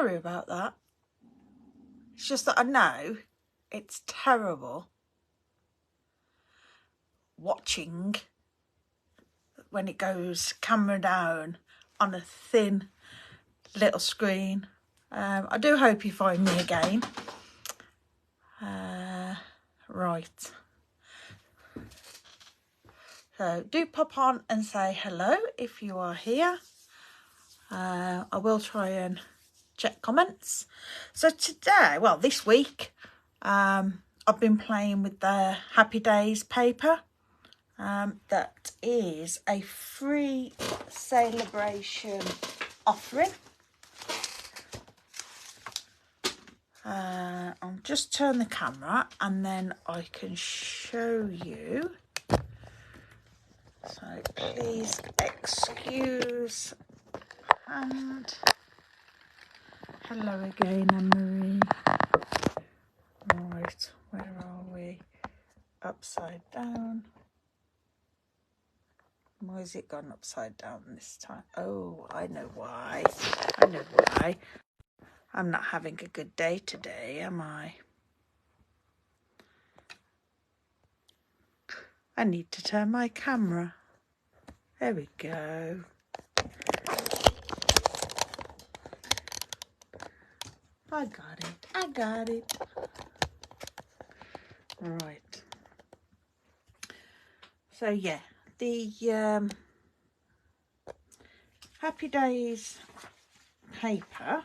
sorry about that. It's just that I know it's terrible watching when it goes camera down on a thin little screen. I do hope you find me again. Right. So do pop on and say hello if you are here. I will try and check comments. So today, well, this week, I've been playing with the Happy Days paper. That is a free celebration offering. I'll just turn the camera and then I can show you. So please excuse. And hello again, Anne-Marie. Right, where are we? Upside down. Why has it gone upside down this time? Oh, I know why. I know why. I'm not having a good day today, am I? I need to turn my camera. There we go. I got it. I got it. Right. So yeah, the Happy Days paper.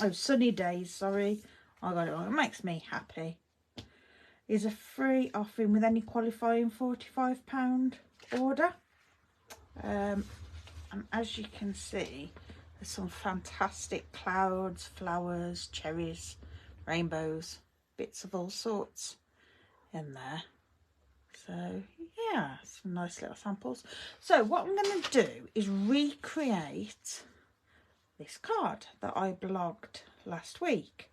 Oh, Sunny Days, sorry. I got it wrong. It makes me happy. Is a free offering with any qualifying £45 order. And as you can see, there's some fantastic clouds, flowers, cherries, rainbows, bits of all sorts in there. So yeah, some nice little samples. So what I'm going to do is recreate this card that I blogged last week.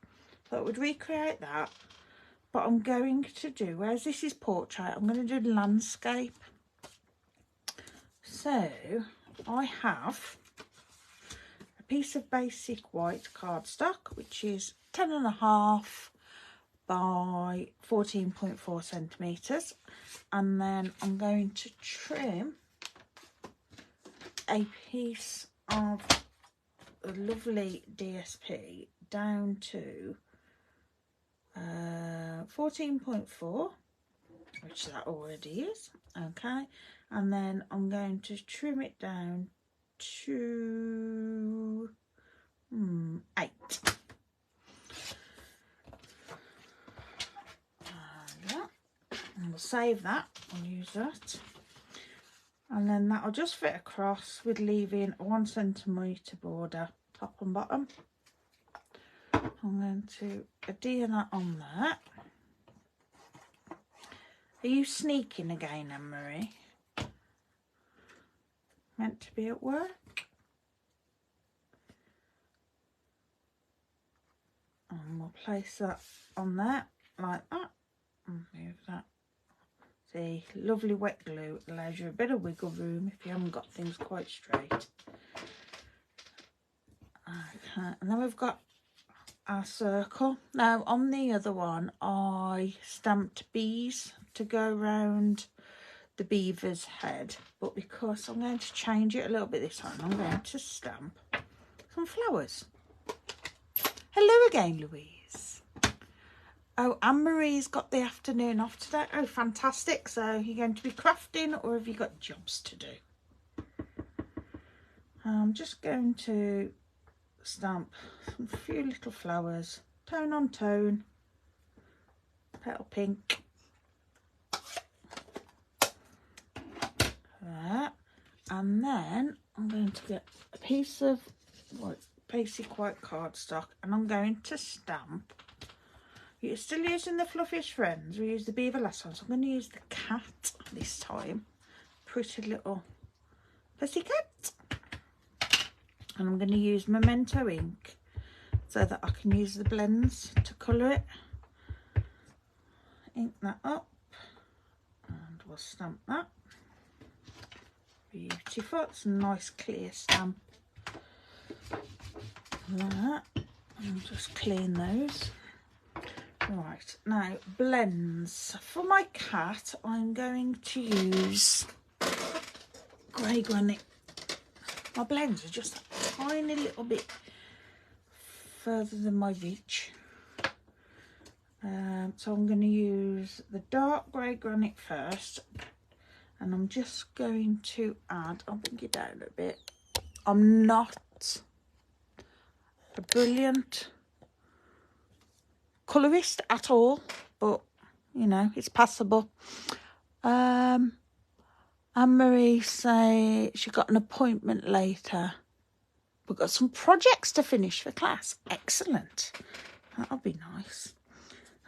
So I would recreate that, but I'm going to do, whereas this is portrait, I'm going to do landscape. So I have a piece of basic white cardstock, which is 10.5 by 14.4 centimetres, and then I'm going to trim a piece of a lovely DSP down to 14.4, which that already is, okay, and then I'm going to trim it down to 8. And we'll save that, I'll use that, and then that'll just fit across with leaving a 1 centimetre border top and bottom. I'm going to adhere that on there. Are you sneaking again, Anne-Marie? Meant to be at work? And we'll place that on there like that and move that. See, lovely wet glue allows you a bit of wiggle room if you haven't got things quite straight. Okay, and then we've got our circle. Now on the other one I stamped bees to go around the beaver's head, but because I'm going to change it a little bit this time, I'm going to stamp some flowers. Hello again, Louise. Oh, Anne-Marie's got the afternoon off today. Oh, fantastic. So you're going to be crafting, or have you got jobs to do? I'm just going to stamp a few little flowers, tone on tone, petal pink. That. And then I'm going to get a piece of basic white cardstock, and I'm going to stamp. You're still using the Fluffiest Friends. We used the beaver last time, so I'm going to use the cat this time. Pretty little pussycat. And I'm going to use Memento ink so that I can use the blends to colour it. Ink that up and we'll stamp that. Beautiful. It's a nice clear stamp. That. I'll just clean those. Right, now blends. For my cat, I'm going to use grey granite. My blends are just a tiny little bit further than my reach. So I'm going to use the dark grey granite first, and I'm just going to add, I'll bring it down a bit. I'm not a brilliant colourist at all, but you know, it's passable. Anne-Marie say she got an appointment later. We've got some projects to finish for class. Excellent. That'll be nice.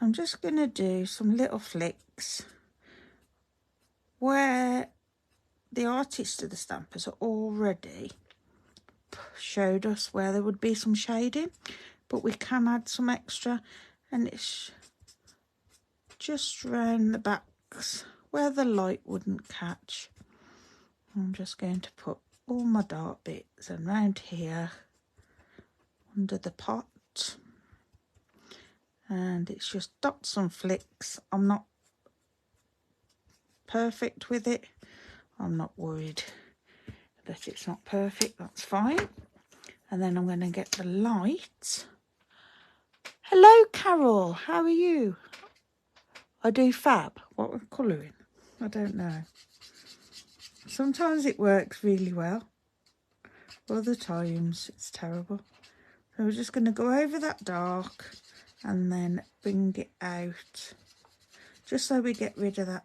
I'm just going to do some little flicks where the artist of the stampers are already showed us where there would be some shading, but we can add some extra, and it's just round the backs where the light wouldn't catch. I'm just going to put all my dark bits and round here under the pot, and it's just dots and flicks. I'm not perfect with it. I'm not worried that it's not perfect, that's fine. And then I'm going to get the light. Hello Carol, how are you? I do fab. What we're colouring? I don't know. Sometimes it works really well. Other times it's terrible. So we're just going to go over that dark and then bring it out. Just so we get rid of that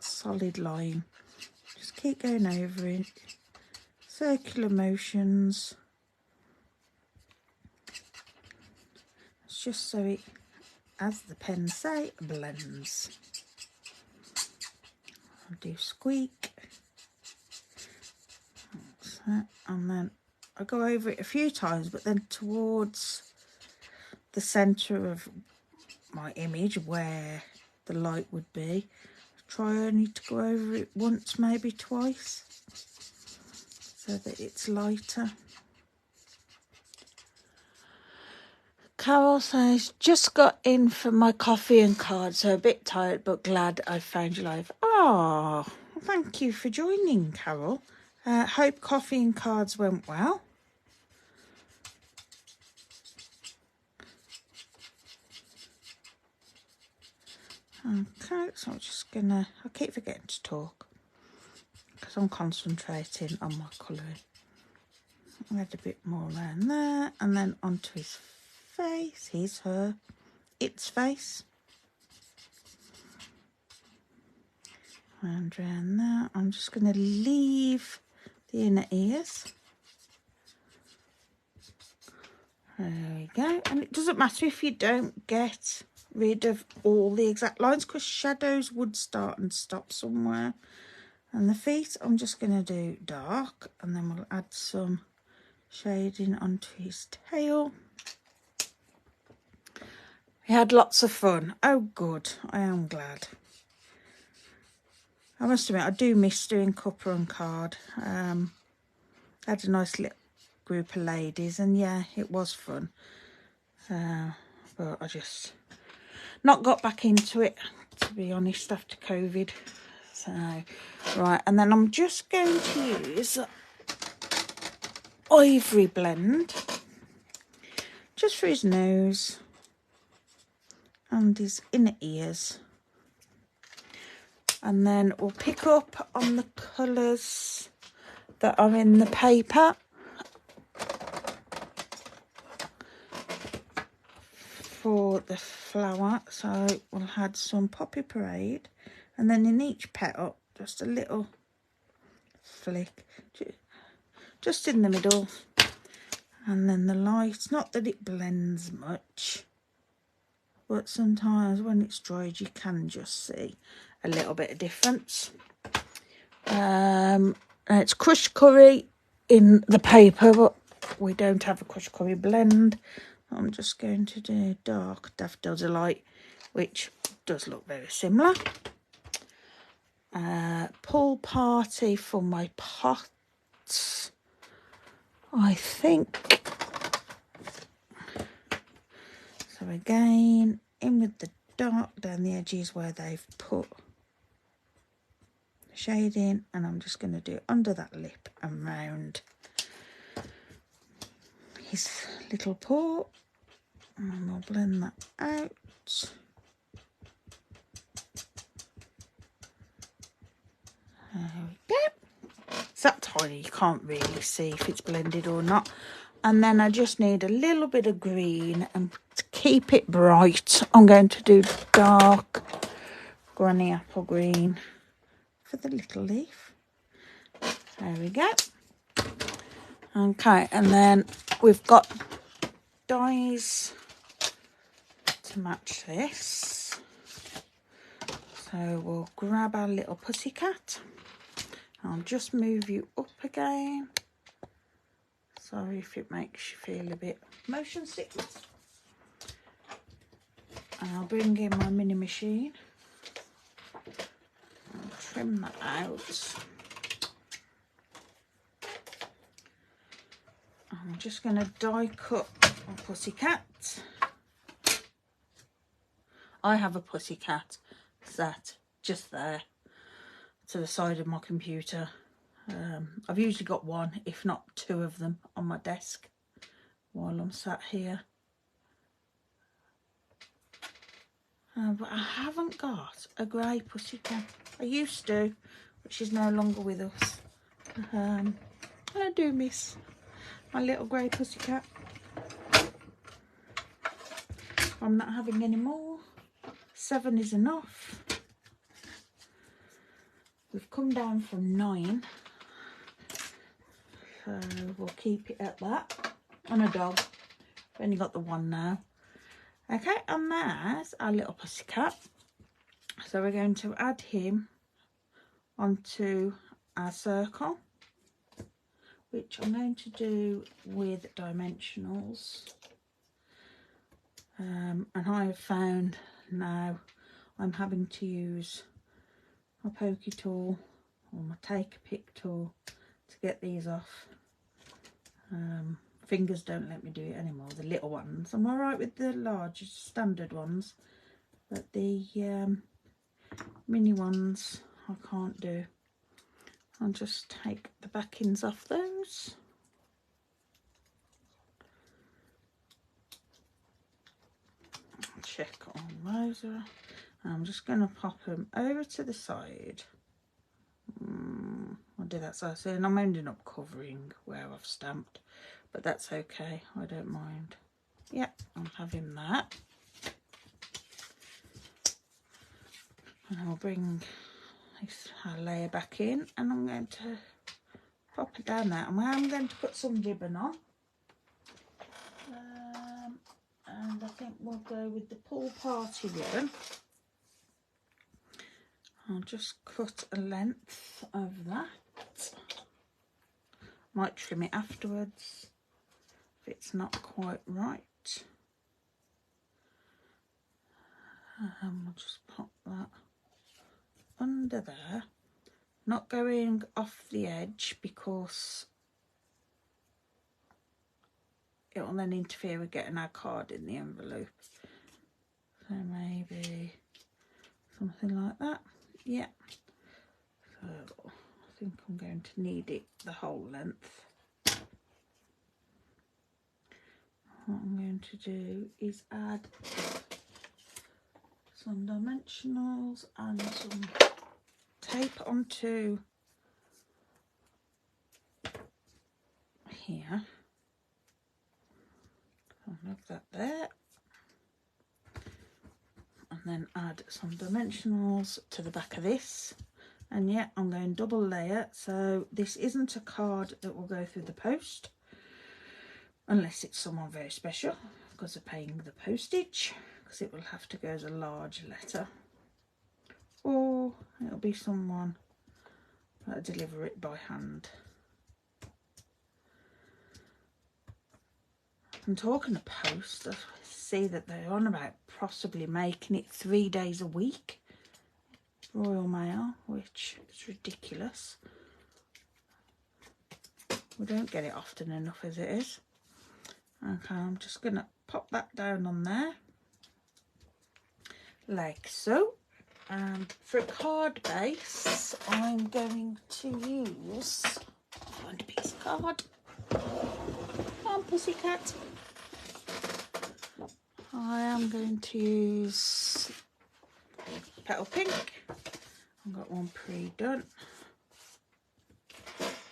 solid line. Just keep going over it. Circular motions. It's just so it, as the pen say, blends. I'll do squeak. That's that. And then I go over it a few times, but then towards the centre of my image where the light would be, try only to go over it once, maybe twice, so that it's lighter. Carol says, just got in for my coffee and cards, so a bit tired but glad I found you live. Oh, thank you for joining, Carol. Hope coffee and cards went well. Okay, so I'm just gonna, I keep forgetting to talk because I'm concentrating on my colouring. I'll add a bit more around there, and then onto his face, his, her, its face. And around there, I'm just going to leave the inner ears. There we go. And it doesn't matter if you don't get rid of all the exact lines, because shadows would start and stop somewhere. And the feet, I'm just going to do dark, and then we'll add some shading onto his tail. We had lots of fun. Oh good, I am glad. I must admit, I do miss doing cuppa and card. I had a nice little group of ladies, and yeah, it was fun. But I just not got back into it, to be honest, after COVID. So, right, and then I'm just going to use Ivory blend just for his nose and his inner ears. And then we'll pick up on the colours that are in the paper. For the flower, so we'll add some Poppy Parade, and then in each petal, just a little flick, just in the middle. And then the light, not that it blends much, but sometimes when it's dried you can just see a little bit of difference. It's crushed curry in the paper, but we don't have a crushed curry blend. I'm just going to do dark Daffodil Delight, which does look very similar. Pool Party for my pots. I think So again, in with the dark down the edges where they've put the shade in, and I'm just going to do it under that lip and round his little paw, and we'll blend that out. There we go. It's that tiny you can't really see if it's blended or not. And then I just need a little bit of green, and to keep it bright I'm going to do dark granny apple green for the little leaf. There we go. Okay, and then we've got dyes to match this. So we'll grab our little pussycat. I'll just move you up again. Sorry if it makes you feel a bit motion sickness. And I'll bring in my mini machine. I'll trim that out. I'm just going to die cut my pussycat. I have a pussycat sat just there to the side of my computer. I've usually got one, if not two of them, on my desk while I'm sat here. But I haven't got a grey pussycat. I used to, but she's no longer with us. I do miss my little grey pussycat. I'm not having any more. 7 is enough. We've come down from 9. So we'll keep it at that. And a dog. We've only got the one now. Okay, and there's our little pussycat. So we're going to add him onto our circle, which I'm going to do with dimensionals. And I have found now I'm having to use my pokey tool or my take a pick tool to get these off. Fingers don't let me do it anymore, the little ones. I'm alright with the large standard ones, but the mini ones I can't do. I'll just take the backings off those. Check on those. I'm just going to pop them over to the side. I'll do that side, and I'm ending up covering where I've stamped, but that's okay, I don't mind. Yep, I'm having that. And I'll bring this layer back in, and I'm going to pop it down there, and I'm going to put some ribbon on. And I think we'll go with the pool party ribbon. I'll just cut a length of that. Might trim it afterwards if it's not quite right. We'll just pop that under there. Not going off the edge because it will then interfere with getting our card in the envelope. So maybe something like that. Yeah. So I think I'm going to need it the whole length. What I'm going to do is add some dimensionals and some tape onto here. I'll move that there. And then add some dimensionals to the back of this. And yeah, I'm going double layer, so this isn't a card that will go through the post unless it's someone very special because of paying the postage, because it will have to go as a large letter, or it'll be someone that'll deliver it by hand. And talking of post, I see that they're on about possibly making it 3 days a week, Royal Mail, which is ridiculous. We don't get it often enough as it is. Okay, I'm just going to pop that down on there. like so. And for a card base, I'm going to use, find a piece of card. Come on, pussycat. I am going to use Petal Pink. I've got one pre-done.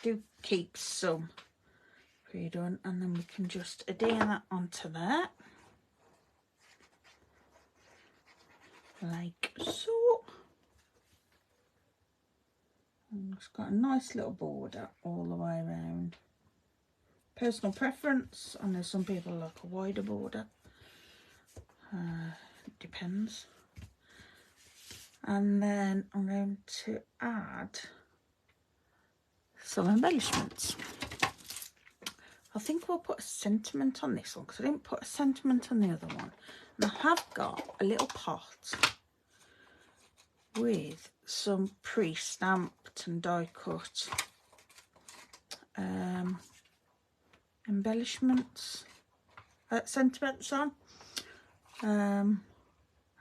Do keep some pre-done, and then we can just adhere that onto there, like so. And it's got a nice little border all the way around. Personal preference, I know some people like a wider border. It depends. And then I'm going to add some embellishments. I think we'll put a sentiment on this one because I didn't put a sentiment on the other one. And I have got a little pot with some pre-stamped and die cut embellishments, sentiments on.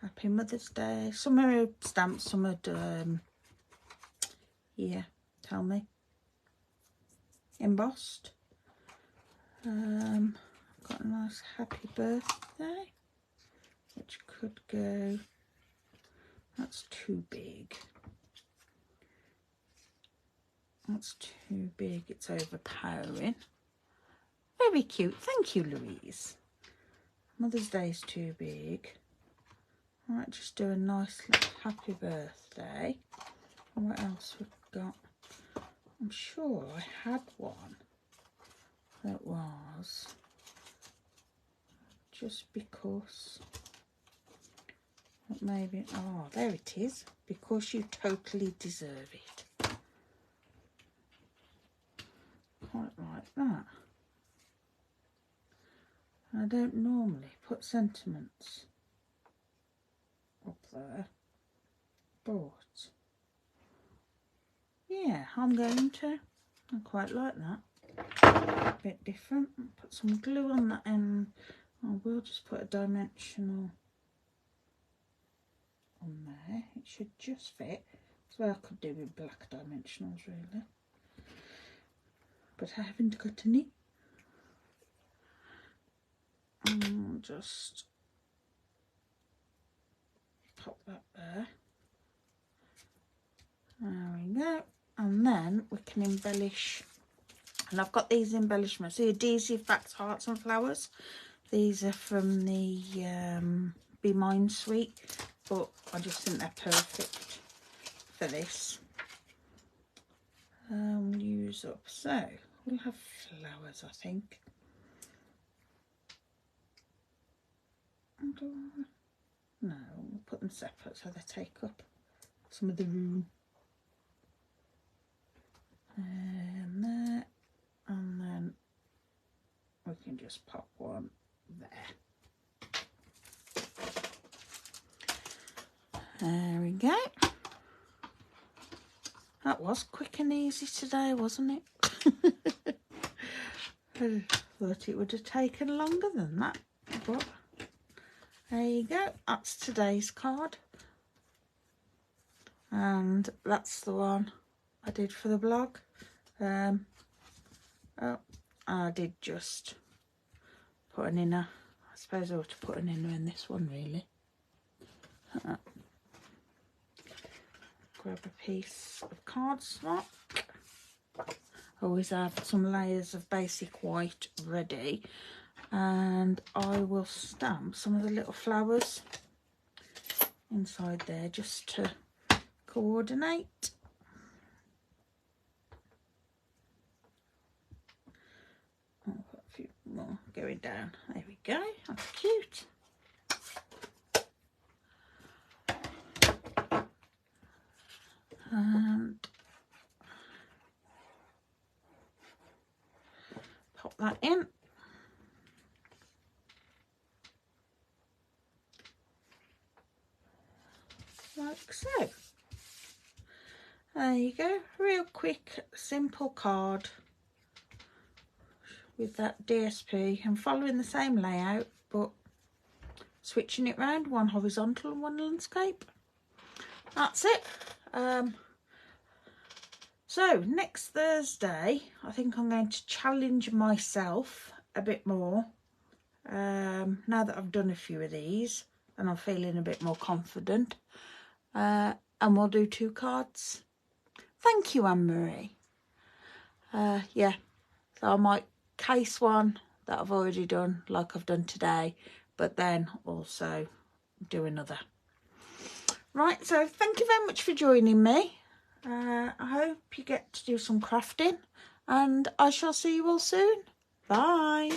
Happy Mother's Day. Some are stamped, some are yeah, tell me, embossed. Got a nice happy birthday, which could go, that's too big. That's too big, it's overpowering. Very cute, thank you, Louise. Mother's Day is too big. I might just do a nice little happy birthday. And what else we've got? I'm sure I had one that was just because, maybe, oh, there it is. Because you totally deserve it. Quite like that. I don't normally put sentiments up there, but yeah, I'm going to. I quite like that. A bit different. Put some glue on that end. I will just put a dimensional on there. It should just fit. That's what I could do with black dimensionals, really. But I haven't got any. Just pop that there. There we go. And then we can embellish. And I've got these embellishments. The adhesive facts, hearts and flowers. These are from the Be Mine suite, but I just think they're perfect for this. We'll use up. So we'll have flowers, I think. No, we'll put them separate so they take up some of the room. And there, and then we can just pop one there. There we go. That was quick and easy today, wasn't it? I thought it would have taken longer than that, but there you go. That's today's card. And that's the one I did for the blog. Oh, I did just put an inner. I suppose I ought to put an inner in this one, really. Grab a piece of cardstock. Always have some layers of basic white ready, and I will stamp some of the little flowers inside there just to coordinate. I'll put a few more going down. There we go. That's cute. And pop that in. Like so. There you go. Real quick, simple card with that DSP and following the same layout, but switching it round, one horizontal and one landscape. That's it. So next Thursday, I think I'm going to challenge myself a bit more. Now that I've done a few of these and I'm feeling a bit more confident. And we'll do 2 cards. Thank you, Anne-Marie. Yeah, so I might case one that I've already done like I've done today, but then also do another. Right, so thank you very much for joining me. I hope you get to do some crafting, and I shall see you all soon. Bye.